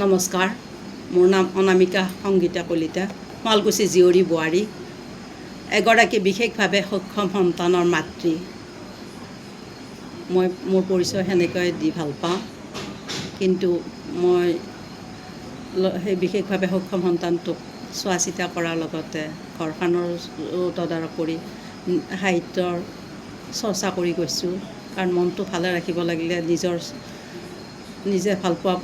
নমস্কাৰ, মোৰ নাম অনামিকা সংগীতা কলিতা, শুৱালকুছি জীয়ৰী বোৱাৰী, এগৰাকী বিশেষভাৱে সক্ষম সন্তানৰ মাতৃ। মই মোৰ পৰিচয় সেনেকৈ দি ভাল পাওঁ, কিন্তু মই সেই বিশেষভাৱে সক্ষম সন্তানটোক চোৱা চিতা কৰাৰ লগতে ঘৰখনৰো তদাৰক কৰি সাহিত্যৰ চৰ্চা কৰি গৈছোঁ। কাৰণ মনটো ভালে ৰাখিব লাগিলে নিজে ভালপোৱা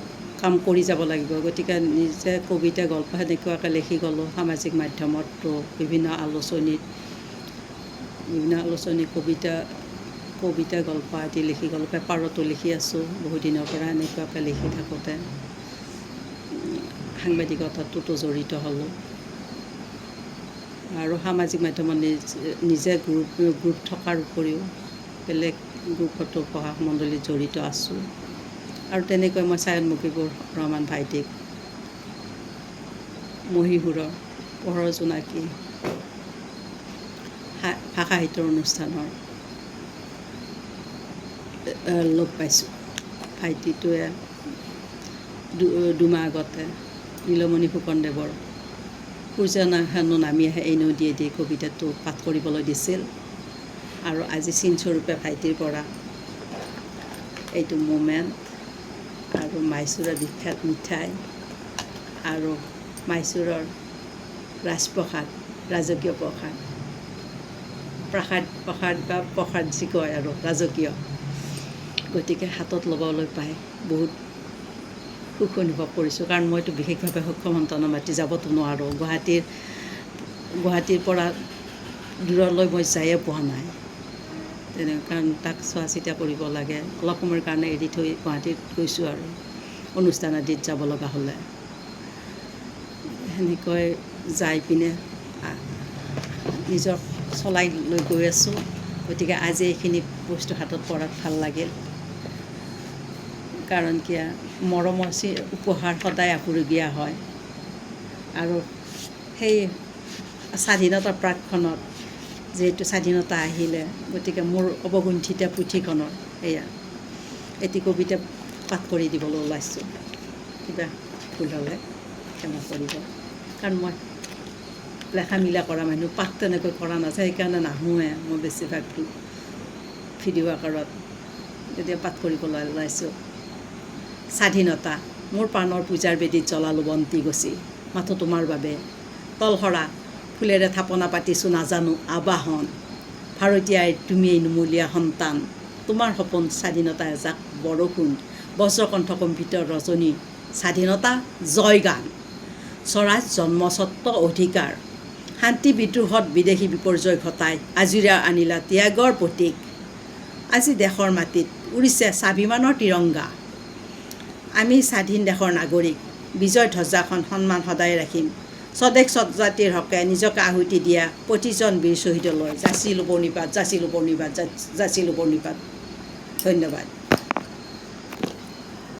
কাম কৰি যাব লাগিব। গতিকে নিজে কবিতা গল্প সেনেকুৱাকৈ লিখি গ'লোঁ সামাজিক মাধ্যমতো, বিভিন্ন আলোচনী কবিতা গল্প আদি লিখি গ'লোঁ। পেপাৰতো লিখি আছোঁ বহুদিনৰ পৰা। এনেকুৱাকৈ লিখি থাকোঁতে সাংবাদিকতাটোতো জড়িত হ'লোঁ আৰু সামাজিক মাধ্যমত নিজে গ্ৰুপ থকাৰ উপৰিও বেলেগ গ্ৰুপতো পঢ়া মণ্ডলীত জড়িত আছোঁ। আৰু তেনেকৈ মই ছায়দ মুজিবুৰ ৰহমান ভাইটিক মহীশূৰৰ পোহৰৰ জোনাকী ভাষা সাহিত্যৰ অনুষ্ঠানৰ লগ পাইছোঁ। ভাইটিটোৱে দুমাহ আগতে নীলমণি ফুকনদেৱৰ সূৰ্য হেনো নামি আহে এই নদীয়েদি কবিতাটো পাঠ কৰিবলৈ দিছিল। আৰু আজি চিনস্বৰূপে ভাইটিৰ পৰা এইটো মোমেণ্ট আৰু মাইসূৰৰ বিখ্যাত মিঠাই আৰু মাইসূৰৰ ৰাজপ্ৰসাদ, ৰাজকীয় প্ৰসাদ যি কয় আৰু ৰাজকীয়, গতিকে হাতত ল'বলৈ পাই বহুত সুখ অনুভৱ কৰিছোঁ। কাৰণ মইতো বিশেষভাৱে সক্ষম সন্তানৰ মাতৃ, যাবতো নোৱাৰোঁ। গুৱাহাটীৰ পৰা দূৰলৈ মই যায়ে পোৱা নাই। কাৰণ তাক চোৱা চিতা কৰিব লাগে। অলপ সময়ৰ কাৰণে এৰি থৈ গুৱাহাটীত গৈছোঁ আৰু অনুষ্ঠান আদিত যাব লগা হ'লে। সেনেকৈ যাই পিনে নিজৰ চলাই লৈ গৈ আছোঁ। গতিকে আজি এইখিনি বস্তু হাতত পৰাত ভাল লাগিল। কাৰণ কিয়, মৰমৰ উপহাৰ সদায় আপুৰুগীয়া হয়। আৰু সেই স্বাধীনতাৰ প্ৰাকক্ষণত যিহেতু স্বাধীনতা আহিলে, গতিকে মোৰ অৱগুণ্ঠিত পুথিখনৰ এটি কবিতা পাঠ কৰি দিবলৈ ওলাইছোঁ। কিবা ভুল হ'লে ক্ষমা কৰিব। কাৰণ মই লেখা মিলা কৰা মানুহ, পাঠ তেনেকৈ কৰা নাযায়, সেইকাৰণে নাহোঁৱে মই বেছিভাগ ভিডিঅ' আকাৰত। তেতিয়া পাঠ কৰিবলৈ ওলাইছোঁ। স্বাধীনতা। মোৰ প্ৰাণৰ পূজাৰ বেদীত জ্বলালোঁ বন্তি গছি, মাথো তোমাৰ বাবে তলসৰা ফুলেৰে থাপনা পাতিছোঁ নাজানো আবাহন। ভাৰতীয়াই তুমিয়েই নুমলীয়া সন্তান, তোমাৰ সপোন স্বাধীনতা এজাক বৰষুণ, বজ্ৰকণ্ঠ কম্পিত ৰজনী, স্বাধীনতা জয়গান। স্বৰাজ জন্মস্বত্ব অধিকাৰ, শান্তি বিদ্ৰোহত বিদেশী বিপৰ্যয় ঘটাই আজোৰা আনিলা ত্যাগৰ প্ৰতীক। আজি দেশৰ মাটিত উৰিছে স্বাভিমানৰ তিৰংগা। আমি স্বাধীন দেশৰ নাগৰিক, বিজয় ধ্বজাখন সন্মান সদায় ৰাখিম। স্বদেশ স্বজাতিৰ হকে নিজকে আহুতি দিয়া প্ৰতিজন বীৰ শ্বহীদলৈ যাচিলোঁ প্ৰণিপাত, যাচিলোঁ প্ৰণিপাত, যাচিলোঁ প্ৰণিপাত। ধন্যবাদ।